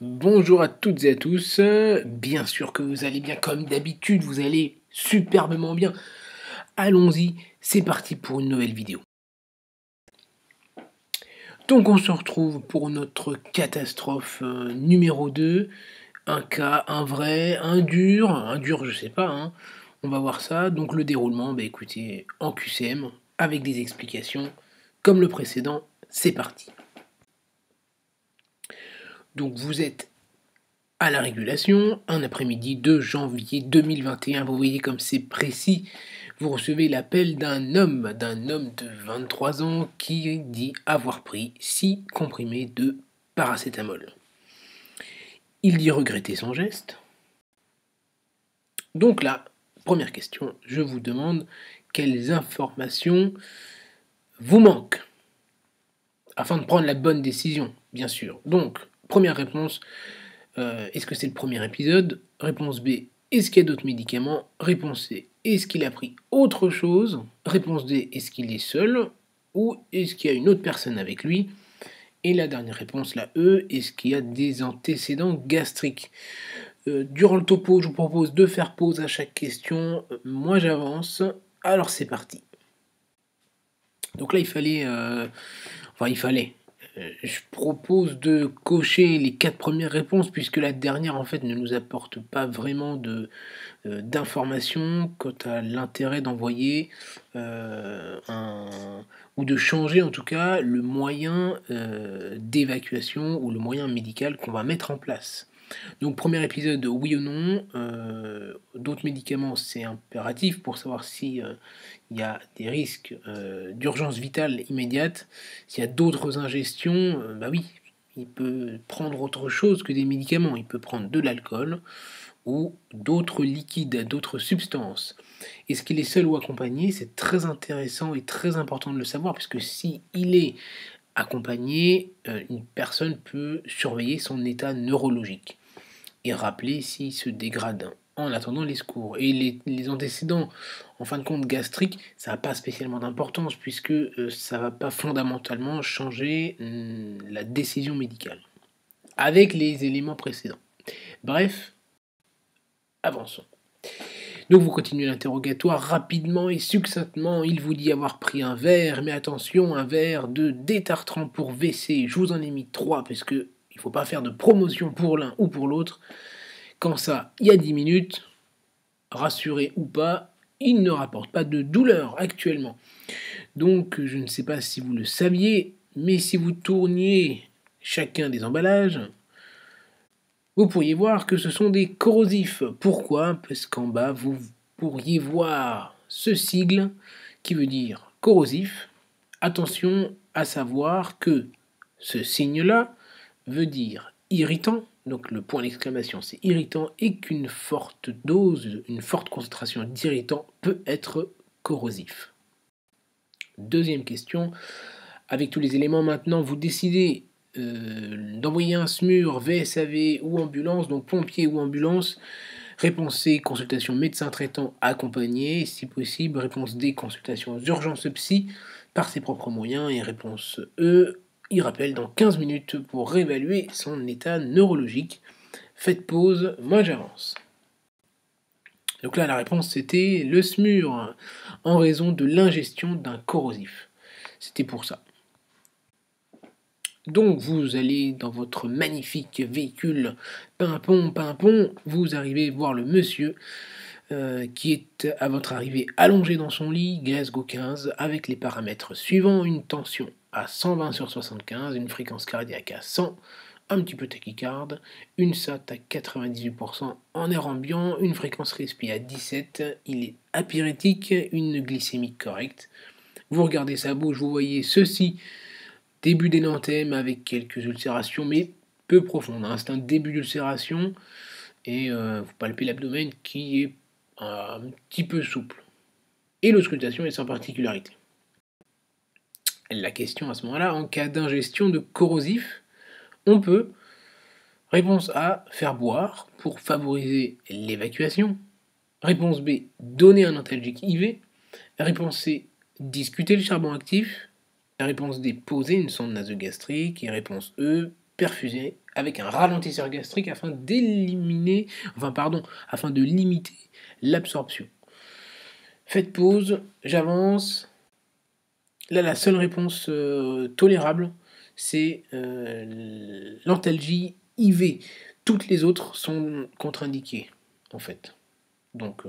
Bonjour à toutes et à tous, bien sûr que vous allez bien comme d'habitude, vous allez superbement bien. Allons-y, c'est parti pour une nouvelle vidéo. Donc on se retrouve pour notre catastrophe numéro 2, un cas, un vrai, un dur je sais pas, hein. On va voir ça. Donc le déroulement, bah écoutez, en QCM, avec des explications, comme le précédent, c'est parti. Donc vous êtes à la régulation, un après-midi de janvier 2021, vous voyez comme c'est précis, vous recevez l'appel d'un homme de 23 ans qui dit avoir pris 6 comprimés de paracétamol. Il dit regretter son geste. Donc là, première question, je vous demande quelles informations vous manquent afin de prendre la bonne décision, bien sûr. Donc, première réponse, est-ce que c'est le premier épisode? Réponse B, est-ce qu'il y a d'autres médicaments? Réponse C, est-ce qu'il a pris autre chose? Réponse D, est-ce qu'il est seul? Ou est-ce qu'il y a une autre personne avec lui? Et la dernière réponse, la E, est-ce qu'il y a des antécédents gastriques? Durant le topo, je vous propose de faire pause à chaque question. Moi, j'avance. Alors, c'est parti. Donc là, je propose de cocher les 4 premières réponses puisque la dernière, en fait, ne nous apporte pas vraiment d'informations quant à l'intérêt d'envoyer ou de changer en tout cas le moyen d'évacuation ou le moyen médical qu'on va mettre en place. Donc premier épisode, oui ou non. D'autres médicaments, c'est impératif pour savoir si il y a des risques d'urgence vitale immédiate. S'il y a d'autres ingestions, bah oui, il peut prendre autre chose que des médicaments. Il peut prendre de l'alcool ou d'autres liquides, d'autres substances. Est-ce qu'il est seul ou accompagné? C'est très intéressant et très important de le savoir, puisque si il est accompagné, une personne peut surveiller son état neurologique et rappeler s'il se dégrade en attendant les secours. Et les antécédents, en fin de compte, gastriques, ça n'a pas spécialement d'importance, puisque ça ne va pas fondamentalement changer la décision médicale, avec les éléments précédents. Bref, avançons. Donc vous continuez l'interrogatoire rapidement et succinctement. Il vous dit avoir pris un verre, mais attention, un verre de détartrant pour WC. Je vous en ai mis 3 parce que il ne faut pas faire de promotion pour l'un ou pour l'autre. Quand ça, il y a 10 minutes, rassuré ou pas, il ne rapporte pas de douleur actuellement. Donc je ne sais pas si vous le saviez, mais si vous tourniez chacun des emballages, vous pourriez voir que ce sont des corrosifs. Pourquoi? Parce qu'en bas, vous pourriez voir ce sigle qui veut dire corrosif. Attention à savoir que ce signe-là veut dire irritant, donc le point d'exclamation c'est irritant, et qu'une forte dose, une forte concentration d'irritant peut être corrosif. Deuxième question, avec tous les éléments maintenant, vous décidez d'envoyer un SMUR, VSAV ou ambulance, donc pompier ou ambulance. Réponse C, consultation médecin traitant accompagné, si possible. Réponse D, consultation urgence psy par ses propres moyens. Et réponse E, il rappelle dans 15 minutes pour réévaluer son état neurologique. Faites pause, moi j'avance. Donc là, la réponse c'était le SMUR, en raison de l'ingestion d'un corrosif. C'était pour ça. Donc vous allez dans votre magnifique véhicule pimpon, vous arrivez voir le monsieur qui est à votre arrivée allongé dans son lit, Glasgow 15, avec les paramètres suivants: une tension à 120/75, une fréquence cardiaque à 100, un petit peu tachycarde, une SAT à 98% en air ambiant, une fréquence respi à 17, il est apyrétique, une glycémie correcte. Vous regardez sa bouche, vous voyez ceci: début d'énanthème avec quelques ulcérations, mais peu profondes. Hein. C'est un début d'ulcération et vous palpez l'abdomen qui est un petit peu souple. Et l'auscultation est sans particularité. La question à ce moment-là, en cas d'ingestion de corrosif, on peut, réponse A, faire boire pour favoriser l'évacuation. Réponse B, donner un antalgique IV. Réponse C, discuter le charbon actif. Réponse D, poser une sonde nasogastrique. Et réponse E, perfuser avec un ralentisseur gastrique afin d'éliminer, afin de limiter l'absorption. Faites pause, j'avance. Là, la seule réponse tolérable, c'est l'antalgie IV. Toutes les autres sont contre-indiquées, en fait. Donc,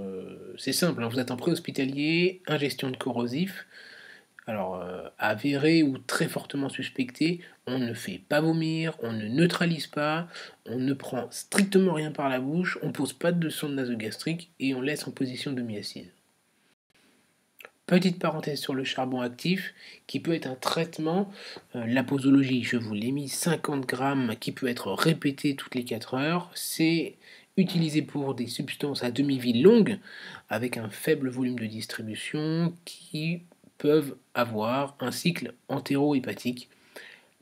c'est simple, hein, vous êtes en préhospitalier, ingestion de corrosif. Alors, avéré ou très fortement suspecté, on ne fait pas vomir, on ne neutralise pas, on ne prend strictement rien par la bouche, on pose pas de sonde nasogastrique et on laisse en position demi-assise. Petite parenthèse sur le charbon actif, qui peut être un traitement. La posologie, je vous l'ai mis, 50 grammes, qui peut être répété toutes les 4 heures. C'est utilisé pour des substances à demi-vie longue, avec un faible volume de distribution, qui peuvent avoir un cycle entéro-hépatique.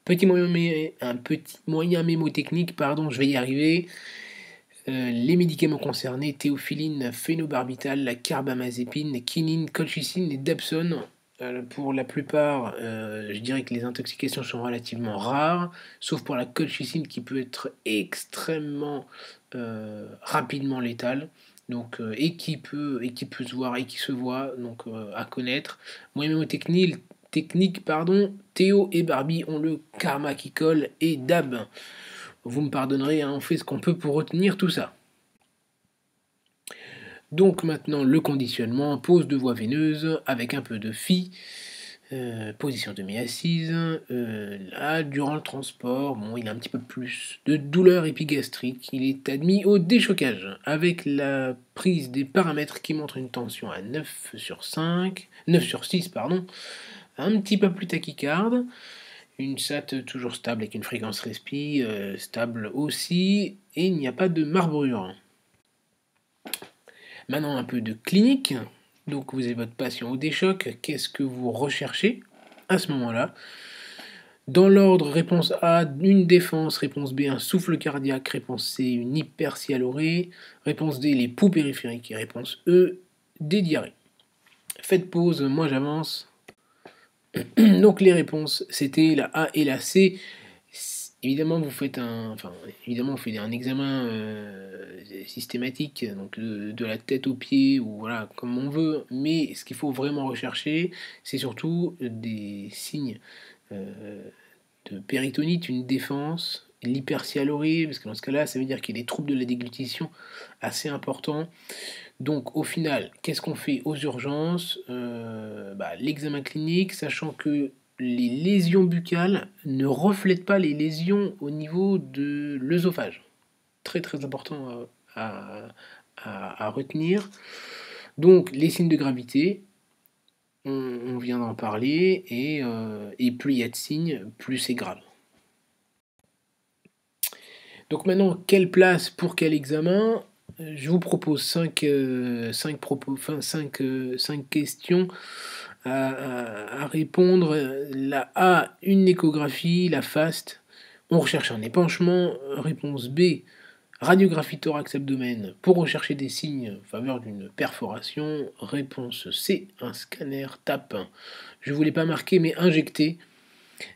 Un petit moyen mémotechnique, je vais y arriver. Les médicaments concernés, théophiline, phénobarbital, la carbamazépine, quinine, colchicine et dapsone. Pour la plupart, je dirais que les intoxications sont relativement rares, sauf pour la colchicine qui peut être extrêmement rapidement létale. Donc, et qui peut se voir et qui se voit, donc à connaître. Moyen mémotechnique, Théo et Barbie ont le karma qui colle et Dab. Vous me pardonnerez, hein, on fait ce qu'on peut pour retenir tout ça. Donc maintenant, le conditionnement, pose de voie veineuse avec un peu de phi, position demi-assise. Là, durant le transport, il a un petit peu plus de douleur épigastrique. Il est admis au déchocage avec la prise des paramètres qui montrent une tension à 9 sur 6, un petit peu plus tachycarde. Une SAT toujours stable avec une fréquence respi stable aussi, et il n'y a pas de marbrure. Maintenant un peu de clinique. Donc vous avez votre patient au déchoc. Qu'est-ce que vous recherchez à ce moment-là? Dans l'ordre, réponse A, une défense, réponse B, un souffle cardiaque, réponse C, une hypersialorée, réponse D, les poux périphériques, et réponse E, des diarrhées. Faites pause, moi j'avance. Donc les réponses, c'était la A et la C. Évidemment, vous faites un examen systématique, donc de la tête aux pieds, ou voilà, comme on veut, mais ce qu'il faut vraiment rechercher, c'est surtout des signes de péritonite, une défense, l'hypersialorée, parce que dans ce cas-là, ça veut dire qu'il y a des troubles de la déglutition assez importants. Donc au final, qu'est-ce qu'on fait aux urgences? L'examen clinique, sachant que les lésions buccales ne reflètent pas les lésions au niveau de l'œsophage. Très très important à retenir. Donc les signes de gravité, on vient d'en parler, et plus il y a de signes, plus c'est grave. Donc maintenant, quelle place pour quel examen? Je vous propose 5 questions à répondre. La A, une échographie, la FAST. On recherche un épanchement. Réponse B, radiographie thorax-abdomen pour rechercher des signes en faveur d'une perforation. Réponse C, un scanner TAP. Je ne vous l'ai pas marqué, mais injecté.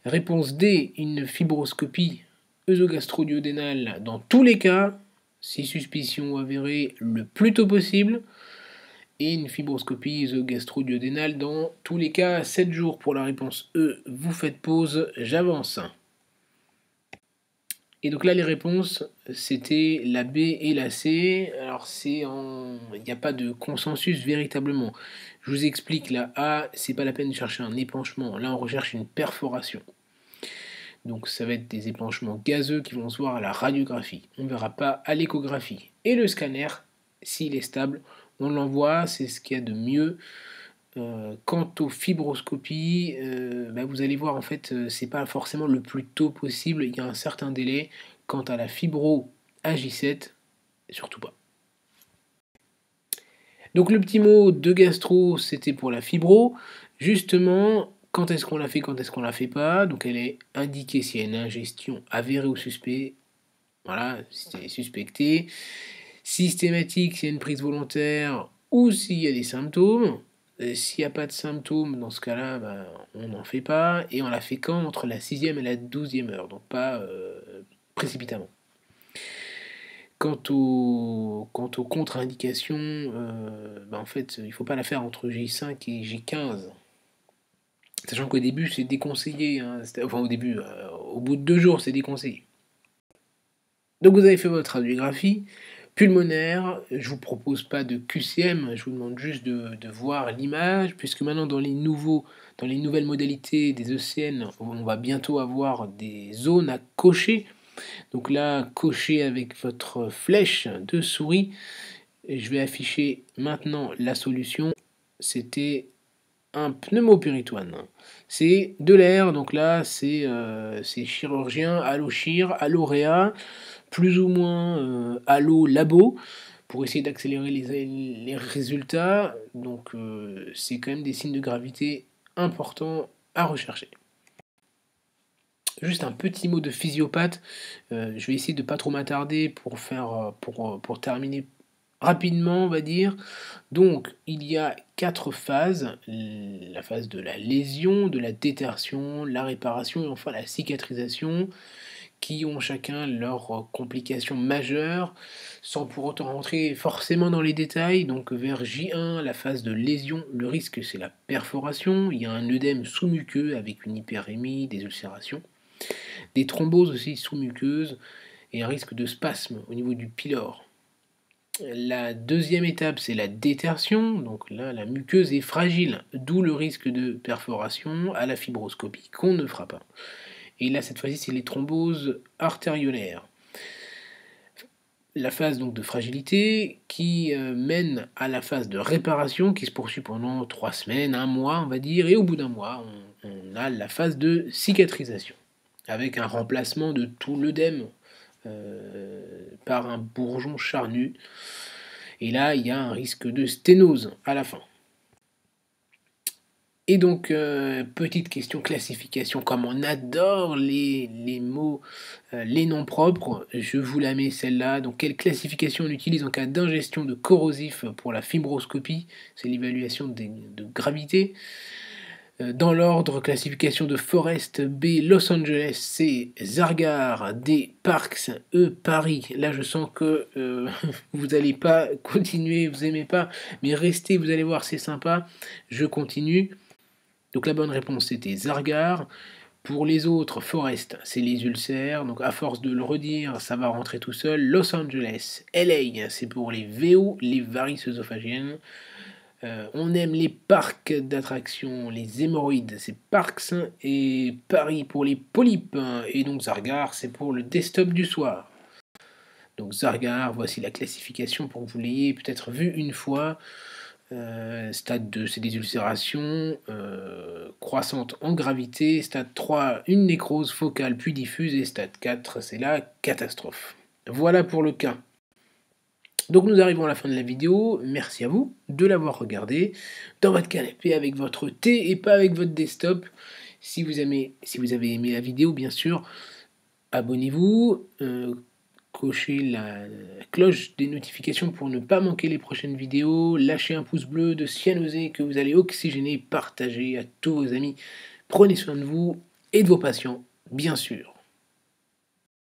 Réponse D, une fibroscopie œsogastro-duodénale dans tous les cas, si suspicion avérée, le plus tôt possible, et une fibroscopie œsogastro-duodénale dans tous les cas, 7 jours pour la réponse E. Vous faites pause, j'avance. Et donc là, les réponses, c'était la B et la C. Alors, il n'y a pas de consensus véritablement. Je vous explique, la A, c'est pas la peine de chercher un épanchement. Là, on recherche une perforation. Donc ça va être des épanchements gazeux qui vont se voir à la radiographie. On ne verra pas à l'échographie. Et le scanner, s'il est stable, on l'envoie, c'est ce qu'il y a de mieux. Quant aux fibroscopies, vous allez voir, en fait, c'est pas forcément le plus tôt possible, il y a un certain délai. Quant à la fibro AJ7, surtout pas. Donc le petit mot de gastro, c'était pour la fibro. Justement, quand est-ce qu'on la fait, quand est-ce qu'on la fait pas? Donc elle est indiquée s'il y a une ingestion avérée ou suspect. Voilà, c'est suspecté. Systématique s'il y a une prise volontaire ou s'il y a des symptômes. S'il n'y a pas de symptômes, dans ce cas-là, on n'en fait pas. Et on la fait quand? Entre la 6e et la 12e heure. Donc pas précipitamment. Quant aux contre-indications, en fait, il ne faut pas la faire entre J5 et J15. Sachant qu'au début, c'est déconseillé, hein, enfin au début, au bout de 2 jours, c'est déconseillé. Donc vous avez fait votre radiographie pulmonaire, je vous propose pas de QCM, je vous demande juste de voir l'image, puisque maintenant dans les nouvelles modalités des ECN, on va bientôt avoir des zones à cocher. Donc là, cochez avec votre flèche de souris. Et je vais afficher maintenant la solution. C'était un pneumopéritoine. C'est de l'air, donc là c'est chirurgien, allo-chir, allo-réa, plus ou moins allo-labo, pour essayer d'accélérer les résultats. Donc c'est quand même des signes de gravité importants à rechercher. Juste un petit mot de physiopathe, je vais essayer de pas trop m'attarder pour terminer rapidement, on va dire. Donc, il y a 4 phases, la phase de la lésion, de la détertion, la réparation et enfin la cicatrisation, qui ont chacun leurs complications majeures, sans pour autant rentrer forcément dans les détails. Donc vers J1, la phase de lésion, le risque c'est la perforation, il y a un œdème sous-muqueux avec une hyperémie, des ulcérations, des thromboses aussi sous-muqueuses et un risque de spasme au niveau du pylore. La deuxième étape, c'est la détertion. Donc là, la muqueuse est fragile, d'où le risque de perforation à la fibroscopie qu'on ne fera pas. Et là, cette fois-ci, c'est les thromboses artériolaires. La phase donc de fragilité qui mène à la phase de réparation qui se poursuit pendant 3 semaines, 1 mois, on va dire, et au bout d'un mois, on a la phase de cicatrisation, avec un remplacement de tout l'œdème par un bourgeon charnu. Et là, il y a un risque de sténose à la fin. Et donc, petite question classification, comme on adore les mots, les noms propres, je vous la mets celle-là. Donc, quelle classification on utilise en cas d'ingestion de corrosif pour la fibroscopie? C'est l'évaluation de gravité. Dans l'ordre, classification de Forest, B, Los Angeles, C, Zargar, D, Parks, E, Paris. Là, je sens que vous n'allez pas continuer, vous n'aimez pas, mais restez, vous allez voir, c'est sympa. Je continue. Donc la bonne réponse, c'était Zargar. Pour les autres, Forest, c'est les ulcères. Donc à force de le redire, ça va rentrer tout seul. Los Angeles, LA, c'est pour les VO, les varices œsophagiennes. On aime les parcs d'attractions, les hémorroïdes, c'est Parks, et Paris pour les polypes, et donc Zargar, c'est pour le desktop du soir. Donc Zargar, voici la classification pour que vous l'ayez peut-être vu une fois. Stade 2, c'est des ulcérations croissantes en gravité. Stade 3, une nécrose focale puis diffuse, et stade 4, c'est la catastrophe. Voilà pour le cas. Donc nous arrivons à la fin de la vidéo, merci à vous de l'avoir regardé dans votre canapé avec votre thé et pas avec votre desktop. Si vous avez aimé la vidéo, bien sûr, abonnez-vous, cochez la cloche des notifications pour ne pas manquer les prochaines vidéos, lâchez un pouce bleu de cyanosé que vous allez oxygéner, partager à tous vos amis. Prenez soin de vous et de vos patients, bien sûr.